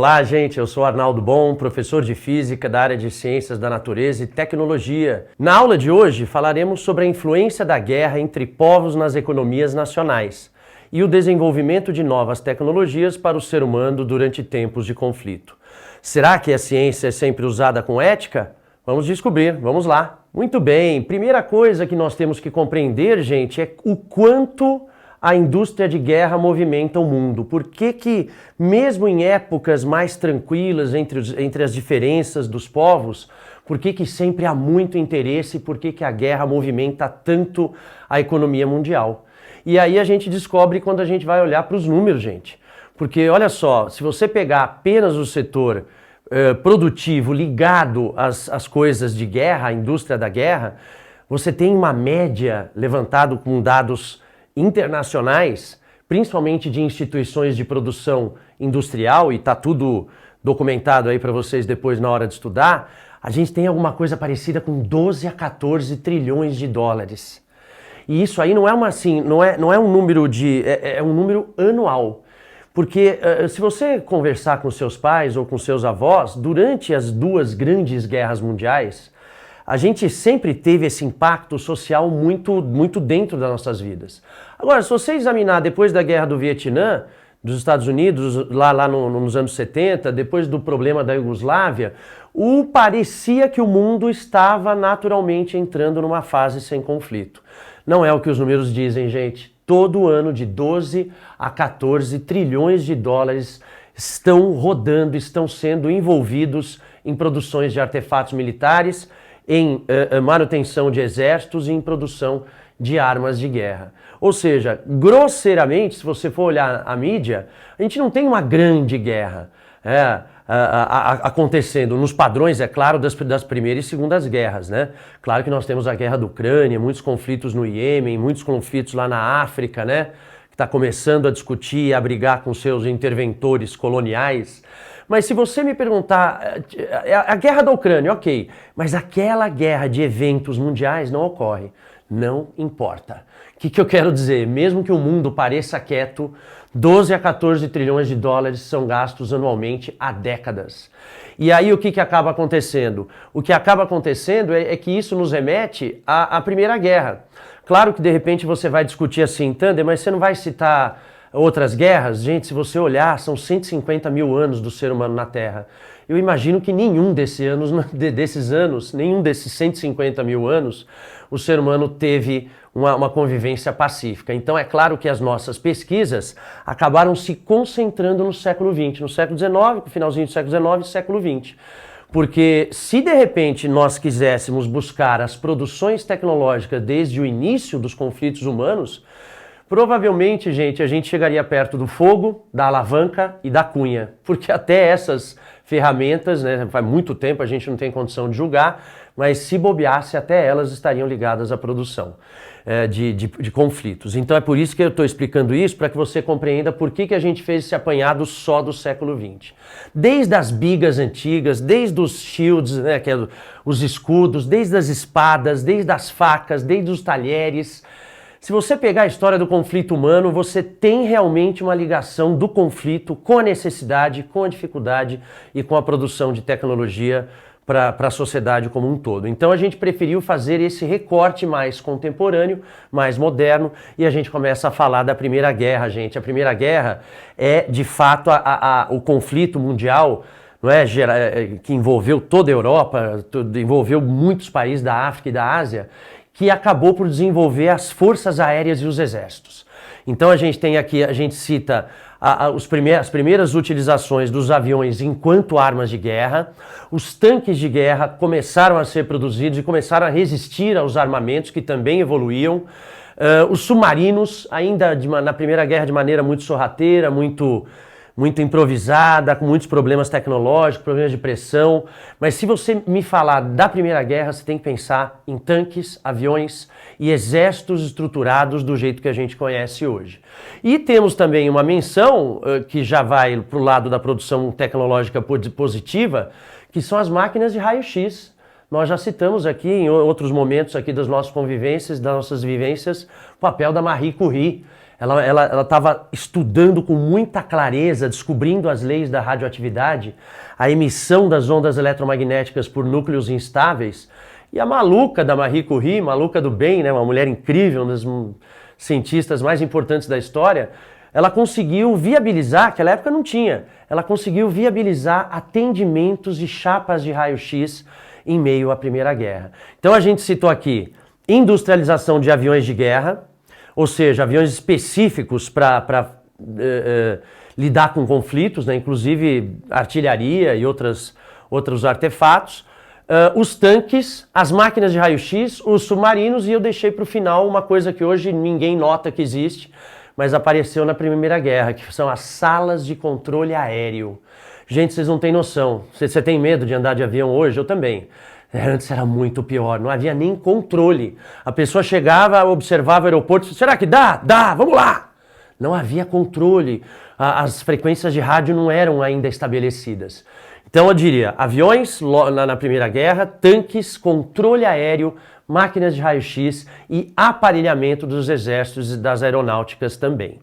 Olá, gente, eu sou Arnaldo Bon, professor de Física da área de Ciências da Natureza e Tecnologia. Na aula de hoje falaremos sobre a influência da guerra entre povos nas economias nacionais e o desenvolvimento de novas tecnologias para o ser humano durante tempos de conflito. Será que a ciência é sempre usada com ética? Vamos descobrir, vamos lá. Muito bem, primeira coisa que nós temos que compreender, gente, é o quanto a indústria de guerra movimenta o mundo. Por que mesmo em épocas mais tranquilas entre as diferenças dos povos, por que sempre há muito interesse e por que a guerra movimenta tanto a economia mundial? E aí a gente descobre quando a gente vai olhar para os números, gente. Porque olha só, se você pegar apenas o setor produtivo ligado às coisas de guerra, à indústria da guerra, você tem uma média levantado com dados internacionais, principalmente de instituições de produção industrial, e está tudo documentado aí para vocês depois na hora de estudar, a gente tem alguma coisa parecida com 12 a 14 trilhões de dólares. E isso aí não é não é um número é um número anual. Porque se você conversar com seus pais ou com seus avós, durante as duas grandes guerras mundiais, a gente sempre teve esse impacto social muito dentro das nossas vidas. Agora, se você examinar depois da guerra do Vietnã, dos Estados Unidos, lá nos anos 70, depois do problema da Iugoslávia, parecia que o mundo estava naturalmente entrando numa fase sem conflito. Não é o que os números dizem, gente. Todo ano de 12 a 14 trilhões de dólares estão rodando, estão sendo envolvidos em produções de artefatos militares, em manutenção de exércitos e em produção de armas de guerra. Ou seja, grosseiramente, se você for olhar a mídia, a gente não tem uma grande guerra acontecendo nos padrões, é claro, das primeiras e segundas guerras, né? Claro que nós temos a guerra da Ucrânia, muitos conflitos no Iêmen, muitos conflitos lá na África, né? Que está começando a discutir e a brigar com seus interventores coloniais. Mas se você me perguntar, a guerra da Ucrânia, ok, mas aquela guerra de eventos mundiais não ocorre. Não importa. O que eu quero dizer? Mesmo que o mundo pareça quieto, 12 a 14 trilhões de dólares são gastos anualmente há décadas. E aí o que acaba acontecendo? O que acaba acontecendo é que isso nos remete à Primeira Guerra. Claro que de repente você vai discutir assim, Thunder, mas você não vai citar outras guerras? Gente, se você olhar, são 150 mil anos do ser humano na Terra. Eu imagino que nenhum desses anos, nenhum desses 150 mil anos, o ser humano teve uma convivência pacífica. Então é claro que as nossas pesquisas acabaram se concentrando no século XX, no século XIX, no finalzinho do século XIX e século XX. Porque se de repente nós quiséssemos buscar as produções tecnológicas desde o início dos conflitos humanos, provavelmente, gente, a gente chegaria perto do fogo, da alavanca e da cunha, porque até essas ferramentas, né, faz muito tempo a gente não tem condição de julgar, mas se bobeasse, até elas estariam ligadas à produção de conflitos. Então é por isso que eu estou explicando isso, para que você compreenda por que a gente fez esse apanhado só do século XX. Desde as bigas antigas, desde os shields, né, que é os escudos, desde as espadas, desde as facas, desde os talheres. Se você pegar a história do conflito humano, você tem realmente uma ligação do conflito com a necessidade, com a dificuldade e com a produção de tecnologia para a sociedade como um todo. Então a gente preferiu fazer esse recorte mais contemporâneo, mais moderno, e a gente começa a falar da Primeira Guerra, gente. A Primeira Guerra é, de fato, o conflito mundial, não é, que envolveu toda a Europa, envolveu muitos países da África e da Ásia, que acabou por desenvolver as forças aéreas e os exércitos. Então a gente tem aqui, a gente cita as primeiras utilizações dos aviões enquanto armas de guerra, os tanques de guerra começaram a ser produzidos e começaram a resistir aos armamentos que também evoluíam, os submarinos, ainda na Primeira Guerra de maneira muito sorrateira, muito improvisada, com muitos problemas tecnológicos, problemas de pressão. Mas se você me falar da Primeira Guerra, você tem que pensar em tanques, aviões e exércitos estruturados do jeito que a gente conhece hoje. E temos também uma menção que já vai para o lado da produção tecnológica positiva, que são as máquinas de raio-x. Nós já citamos aqui em outros momentos aqui das nossas convivências, das nossas vivências, o papel da Marie Curie. ela estava estudando com muita clareza, descobrindo as leis da radioatividade, a emissão das ondas eletromagnéticas por núcleos instáveis. E a maluca da Marie Curie, maluca do bem, né, uma mulher incrível, uma das cientistas mais importantes da história, ela conseguiu viabilizar, naquela época não tinha, ela conseguiu viabilizar atendimentos de chapas de raio-x em meio à Primeira Guerra. Então a gente citou aqui industrialização de aviões de guerra, ou seja, aviões específicos para lidar com conflitos, né, inclusive artilharia e outros artefatos, os tanques, as máquinas de raio-x, os submarinos, e eu deixei para o final uma coisa que hoje ninguém nota que existe, mas apareceu na Primeira Guerra, que são as salas de controle aéreo. Gente, vocês não têm noção. Você tem medo de andar de avião hoje? Eu também. Antes era muito pior, não havia nem controle. A pessoa chegava, observava o aeroporto, será que dá? Dá, vamos lá! Não havia controle, as frequências de rádio não eram ainda estabelecidas. Então eu diria, aviões na Primeira Guerra, tanques, controle aéreo, máquinas de raio-x e aparelhamento dos exércitos e das aeronáuticas também.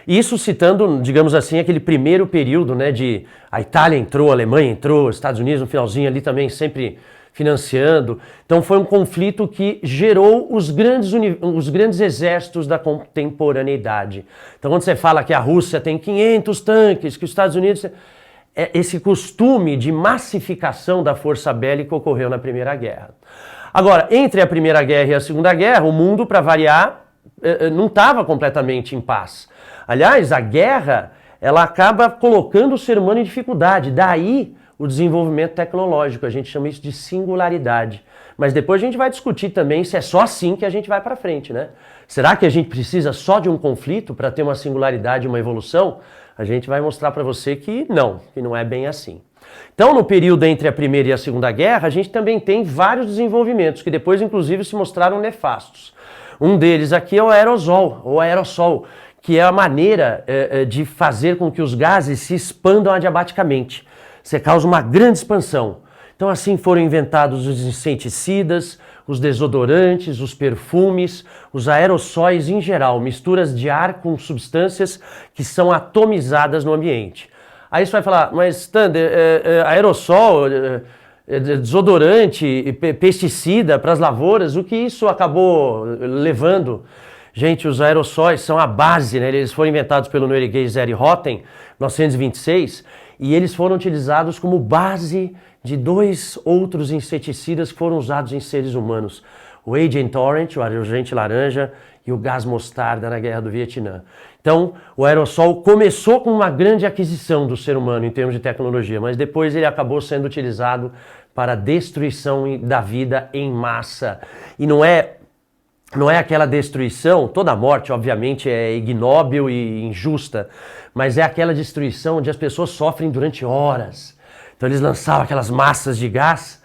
Isso citando, digamos assim, aquele primeiro período, né, de a Itália entrou, a Alemanha entrou, Estados Unidos no finalzinho ali também sempre financiando. Então foi um conflito que gerou os grandes exércitos da contemporaneidade. Então quando você fala que a Rússia tem 500 tanques, que os Estados Unidos... Esse costume de massificação da força bélica ocorreu na Primeira Guerra. Agora, entre a Primeira Guerra e a Segunda Guerra, o mundo, para variar, não estava completamente em paz. Aliás, a guerra, ela acaba colocando o ser humano em dificuldade. Daí o desenvolvimento tecnológico, a gente chama isso de singularidade. Mas depois a gente vai discutir também se é só assim que a gente vai para frente, né? Será que a gente precisa só de um conflito para ter uma singularidade, uma evolução? A gente vai mostrar para você que não é bem assim. Então, no período entre a Primeira e a Segunda Guerra, a gente também tem vários desenvolvimentos que depois, inclusive, se mostraram nefastos. Um deles aqui é o aerossol, que é a maneira de fazer com que os gases se expandam adiabaticamente. Você causa uma grande expansão. Então, assim foram inventados os inseticidas, os desodorantes, os perfumes, os aerossóis em geral, misturas de ar com substâncias que são atomizadas no ambiente. Aí você vai falar, mas Thunder, aerossol, desodorante, pesticida para as lavouras, o que isso acabou levando? Gente, os aerossóis são a base, né? Eles foram inventados pelo norueguês Erik Rotten, em 1926, e eles foram utilizados como base de dois outros inseticidas que foram usados em seres humanos. O Agent Orange, o agente laranja, e o gás mostarda na Guerra do Vietnã. Então, o aerossol começou com uma grande aquisição do ser humano em termos de tecnologia, mas depois ele acabou sendo utilizado para a destruição da vida em massa. E não é aquela destruição, toda morte obviamente é ignóbil e injusta, mas é aquela destruição onde as pessoas sofrem durante horas. Então eles lançavam aquelas massas de gás,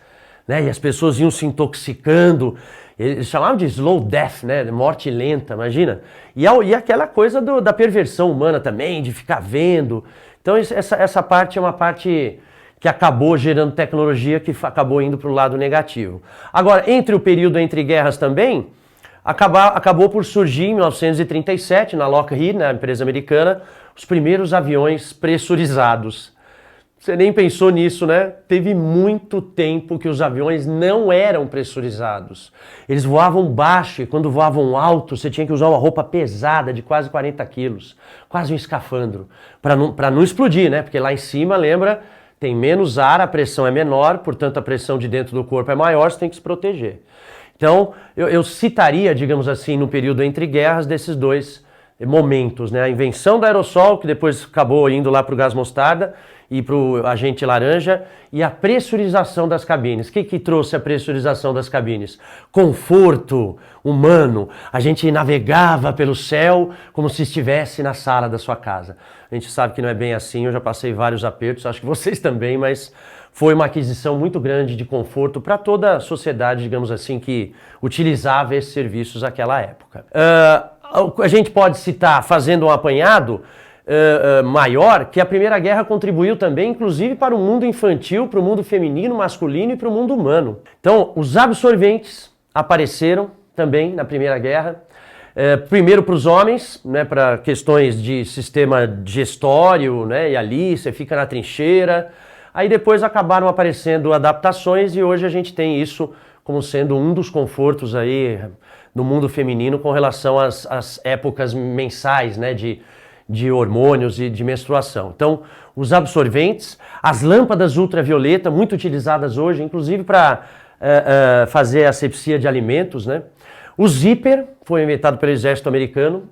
né, e as pessoas iam se intoxicando. Eles chamavam de slow death, né, morte lenta, imagina. E aquela coisa da perversão humana também, de ficar vendo. Então essa parte é uma parte que acabou gerando tecnologia que acabou indo para o lado negativo. Agora, entre o período entre guerras também, acabou por surgir em 1937, na Lockheed, na empresa americana, os primeiros aviões pressurizados. Você nem pensou nisso, né? Teve muito tempo que os aviões não eram pressurizados. Eles voavam baixo e quando voavam alto, você tinha que usar uma roupa pesada de quase 40 quilos, quase um escafandro, para não explodir, né? Porque lá em cima, lembra, tem menos ar, a pressão é menor, portanto a pressão de dentro do corpo é maior, você tem que se proteger. Então, eu citaria, digamos assim, no período entre guerras, desses dois momentos, né? A invenção do aerossol, que depois acabou indo lá para o gás mostarda e para o agente laranja, e a pressurização das cabines. O que trouxe a pressurização das cabines? Conforto humano. A gente navegava pelo céu como se estivesse na sala da sua casa. A gente sabe que não é bem assim, eu já passei vários apertos, acho que vocês também, mas foi uma aquisição muito grande de conforto para toda a sociedade, digamos assim, que utilizava esses serviços naquela época. A gente pode citar, fazendo um apanhado maior, que a Primeira Guerra contribuiu também, inclusive, para o mundo infantil, para o mundo feminino, masculino e para o mundo humano. Então, os absorventes apareceram também na Primeira Guerra. Primeiro para os homens, né, para questões de sistema digestório, né, e ali você fica na trincheira. Aí depois acabaram aparecendo adaptações e hoje a gente tem isso como sendo um dos confortos aí no mundo feminino com relação às épocas mensais, né, de hormônios e de menstruação. Então, os absorventes, as lâmpadas ultravioleta, muito utilizadas hoje, inclusive para fazer asepsia de alimentos, né? O zíper foi inventado pelo exército americano,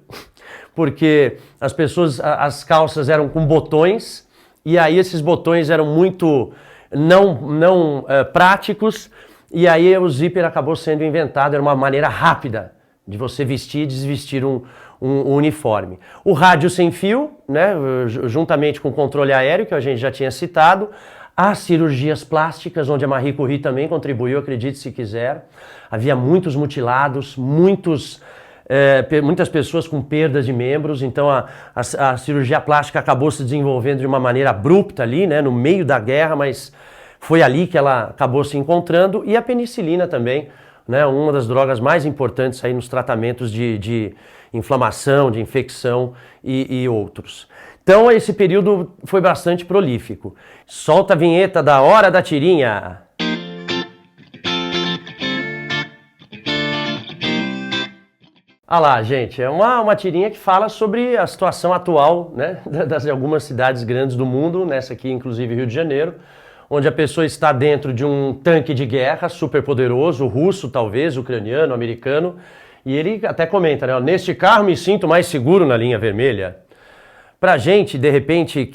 porque as calças eram com botões, e aí esses botões eram muito não práticos, e aí o zíper acabou sendo inventado, era uma maneira rápida de você vestir e desvestir um uniforme. O rádio sem fio, né, juntamente com o controle aéreo, que a gente já tinha citado, as cirurgias plásticas, onde a Marie Curie também contribuiu, acredite se quiser. Havia muitos mutilados, muitas pessoas com perdas de membros, então a cirurgia plástica acabou se desenvolvendo de uma maneira abrupta ali, né, no meio da guerra, mas foi ali que ela acabou se encontrando. E a penicilina também, né, uma das drogas mais importantes aí nos tratamentos de inflamação, de infecção e outros. Então esse período foi bastante prolífico. Solta a vinheta da Hora da Tirinha. Ah lá, gente, é uma tirinha que fala sobre a situação atual, né, de algumas cidades grandes do mundo, nessa aqui inclusive Rio de Janeiro, onde a pessoa está dentro de um tanque de guerra super poderoso, russo talvez, ucraniano, americano, e ele até comenta, né, neste carro me sinto mais seguro na linha vermelha. Pra gente, de repente,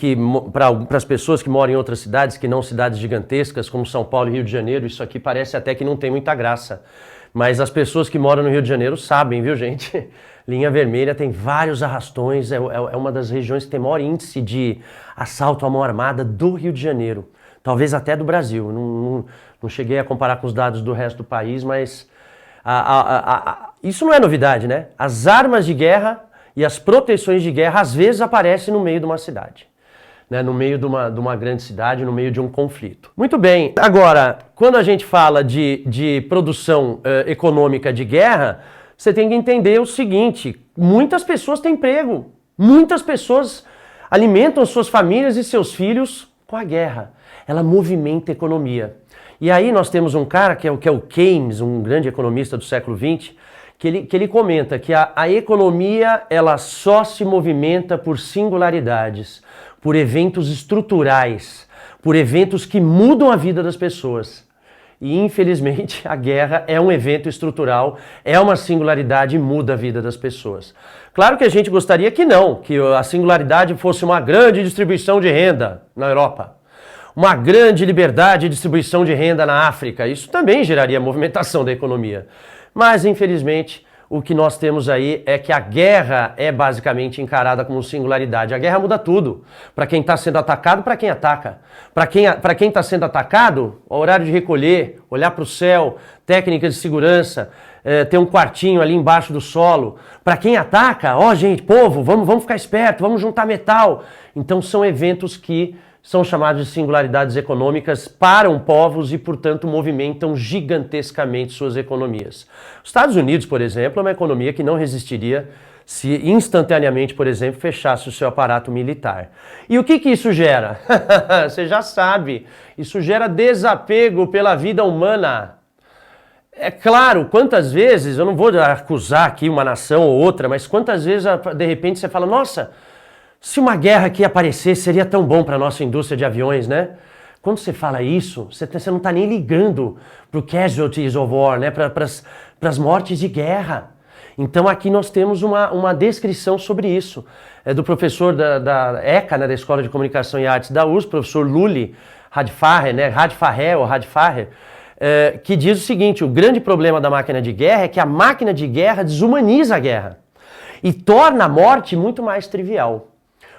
para as pessoas que moram em outras cidades, que não cidades gigantescas como São Paulo e Rio de Janeiro, isso aqui parece até que não tem muita graça. Mas as pessoas que moram no Rio de Janeiro sabem, viu, gente? Linha Vermelha tem vários arrastões, é uma das regiões que tem maior índice de assalto à mão armada do Rio de Janeiro. Talvez até do Brasil. Não cheguei a comparar com os dados do resto do país, mas isso não é novidade, né? As armas de guerra e as proteções de guerra às vezes aparecem no meio de uma cidade, né? No meio de uma grande cidade, no meio de um conflito. Muito bem, agora, quando a gente fala de produção econômica de guerra, você tem que entender o seguinte, muitas pessoas têm emprego, muitas pessoas alimentam suas famílias e seus filhos com a guerra. Ela movimenta a economia. E aí nós temos um cara que é o Keynes, um grande economista do século XX, que ele comenta que a economia ela só se movimenta por singularidades, por eventos estruturais, por eventos que mudam a vida das pessoas. E infelizmente a guerra é um evento estrutural, é uma singularidade e muda a vida das pessoas. Claro que a gente gostaria que não, que a singularidade fosse uma grande distribuição de renda na Europa, uma grande liberdade de distribuição de renda na África. Isso também geraria movimentação da economia. Mas, infelizmente, o que nós temos aí é que a guerra é basicamente encarada como singularidade. A guerra muda tudo. Para quem está sendo atacado, para quem ataca. Para quem está sendo atacado, horário de recolher, olhar para o céu, técnicas de segurança, ter um quartinho ali embaixo do solo. Para quem ataca, gente, povo, vamos ficar esperto, vamos juntar metal. Então são eventos que são chamados de singularidades econômicas, param povos e, portanto, movimentam gigantescamente suas economias. Os Estados Unidos, por exemplo, é uma economia que não resistiria se instantaneamente, por exemplo, fechasse o seu aparato militar. E o que isso gera? Você já sabe, isso gera desapego pela vida humana. É claro, quantas vezes, eu não vou acusar aqui uma nação ou outra, mas quantas vezes, de repente, você fala, nossa, se uma guerra aqui aparecesse, seria tão bom para a nossa indústria de aviões, né? Quando você fala isso, você não está nem ligando para o casualties of war, né? Para as mortes de guerra. Então aqui nós temos uma descrição sobre isso. É do professor da ECA, né, da Escola de Comunicação e Artes da USP, professor Luli Radfaher, né? Radfaher, que diz o seguinte, o grande problema da máquina de guerra é que a máquina de guerra desumaniza a guerra e torna a morte muito mais trivial.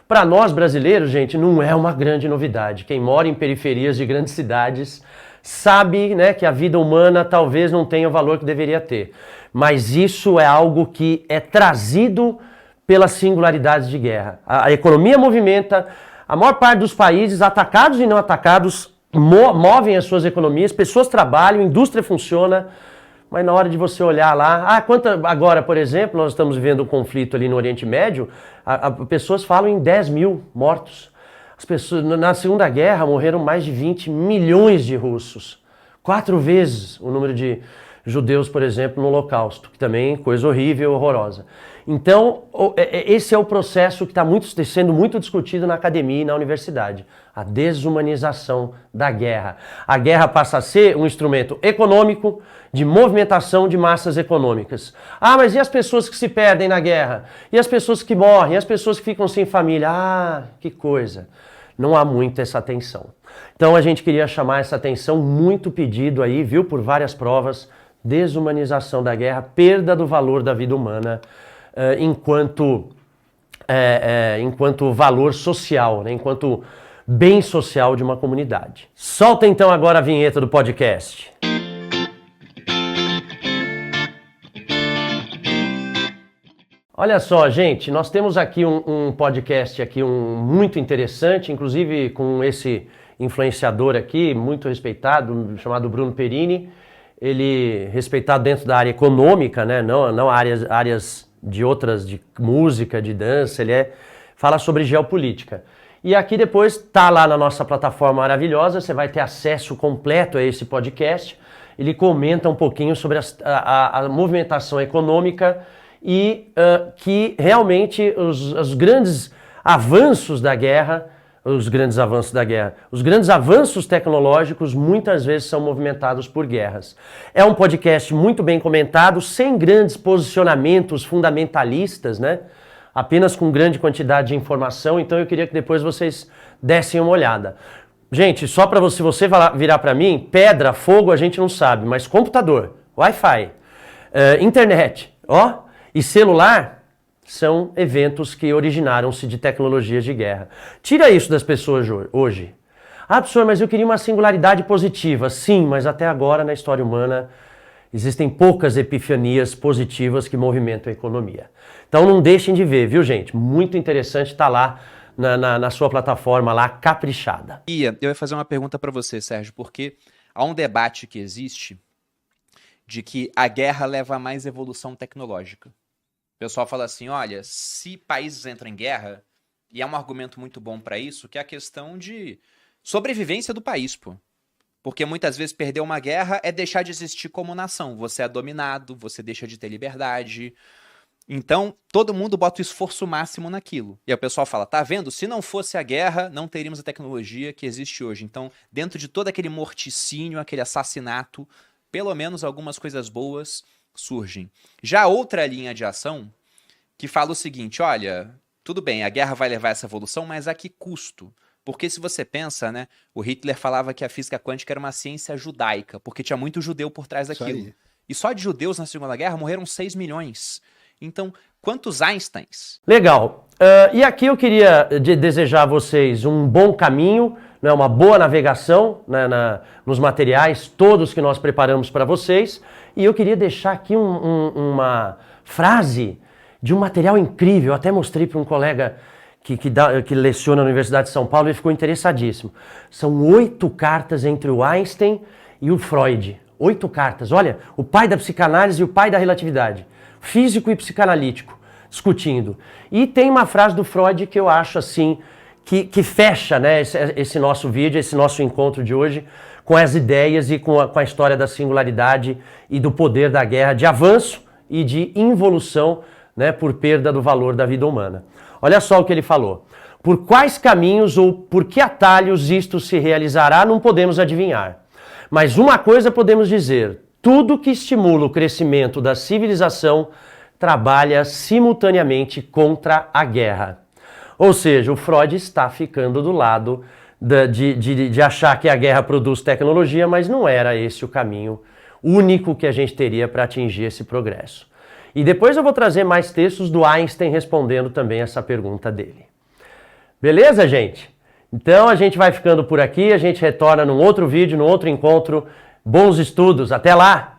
Para nós brasileiros, gente, não é uma grande novidade. Quem mora em periferias de grandes cidades sabe, né, que a vida humana talvez não tenha o valor que deveria ter. Mas isso é algo que é trazido pelas singularidades de guerra. A economia movimenta, a maior parte dos países, atacados e não atacados, movem as suas economias, pessoas trabalham, indústria funciona, mas na hora de você olhar lá, agora, por exemplo, nós estamos vivendo um conflito ali no Oriente Médio, pessoas falam em 10 mil mortos. As pessoas, na Segunda Guerra morreram mais de 20 milhões de russos, 4 vezes o número de judeus, por exemplo, no Holocausto, que também é coisa horrível, horrorosa. Então, esse é o processo que está sendo muito discutido na academia e na universidade. A desumanização da guerra. A guerra passa a ser um instrumento econômico de movimentação de massas econômicas. Ah, mas e as pessoas que se perdem na guerra? E as pessoas que morrem? E as pessoas que ficam sem família? Ah, que coisa. Não há muito essa atenção. Então a gente queria chamar essa atenção, muito pedido aí, viu, por várias provas, desumanização da guerra, perda do valor da vida humana, enquanto valor social, né? Enquanto bem social de uma comunidade. Solta então agora a vinheta do podcast. Olha só, gente, nós temos aqui um podcast aqui muito interessante, inclusive com esse influenciador aqui, muito respeitado, chamado Bruno Perini. Ele respeitado dentro da área econômica, né? Não áreas de outras, de música, de dança, fala sobre geopolítica. E aqui depois tá lá na nossa plataforma maravilhosa, você vai ter acesso completo a esse podcast. Ele comenta um pouquinho sobre a movimentação econômica e que realmente os grandes avanços da guerra, os grandes avanços tecnológicos muitas vezes são movimentados por guerras. É um podcast muito bem comentado, sem grandes posicionamentos fundamentalistas, né? Apenas com grande quantidade de informação, então eu queria que depois vocês dessem uma olhada. Gente, só para você virar para mim, pedra, fogo a gente não sabe, mas computador, Wi-Fi, internet, e celular são eventos que originaram-se de tecnologias de guerra. Tira isso das pessoas hoje. Ah, professor, mas eu queria uma singularidade positiva. Sim, mas até agora na história humana existem poucas epifanias positivas que movimentam a economia. Então não deixem de ver, viu, gente? Muito interessante estar lá na sua plataforma lá, caprichada. Eu ia fazer uma pergunta para você, Sérgio, porque há um debate que existe de que a guerra leva a mais evolução tecnológica. O pessoal fala assim, olha, se países entram em guerra, e é um argumento muito bom para isso, que é a questão de sobrevivência do país, pô. Porque muitas vezes perder uma guerra é deixar de existir como nação. Você é dominado, você deixa de ter liberdade. Então, todo mundo bota o esforço máximo naquilo. E aí o pessoal fala, tá vendo? Se não fosse a guerra, não teríamos a tecnologia que existe hoje. Então, dentro de todo aquele morticínio, aquele assassinato, pelo menos algumas coisas boas surgem. Já outra linha de ação que fala o seguinte, olha, tudo bem, a guerra vai levar essa evolução, mas a que custo? Porque se você pensa, né, o Hitler falava que a física quântica era uma ciência judaica, porque tinha muito judeu por trás daquilo. E só de judeus na Segunda Guerra morreram 6 milhões. Então, quantos Einsteins? Legal. E aqui eu queria desejar a vocês um bom caminho, né, uma boa navegação, né, nos materiais todos que nós preparamos para vocês. E eu queria deixar aqui uma frase de um material incrível. Eu até mostrei para um colega que leciona na Universidade de São Paulo e ficou interessadíssimo. São 8 cartas entre o Einstein e o Freud. 8 cartas. Olha, o pai da psicanálise e o pai da relatividade. Físico e psicanalítico, discutindo. E tem uma frase do Freud que eu acho assim, que fecha, né, esse nosso vídeo, esse nosso encontro de hoje, com as ideias e com a história da singularidade e do poder da guerra, de avanço e de involução, né, por perda do valor da vida humana. Olha só o que ele falou. Por quais caminhos ou por que atalhos isto se realizará, não podemos adivinhar. Mas uma coisa podemos dizer, tudo que estimula o crescimento da civilização trabalha simultaneamente contra a guerra. Ou seja, o Freud está ficando do lado de achar que a guerra produz tecnologia, mas não era esse o caminho único que a gente teria para atingir esse progresso. E depois eu vou trazer mais textos do Einstein respondendo também essa pergunta dele. Beleza, gente? Então a gente vai ficando por aqui, a gente retorna num outro vídeo, num outro encontro. Bons estudos, até lá!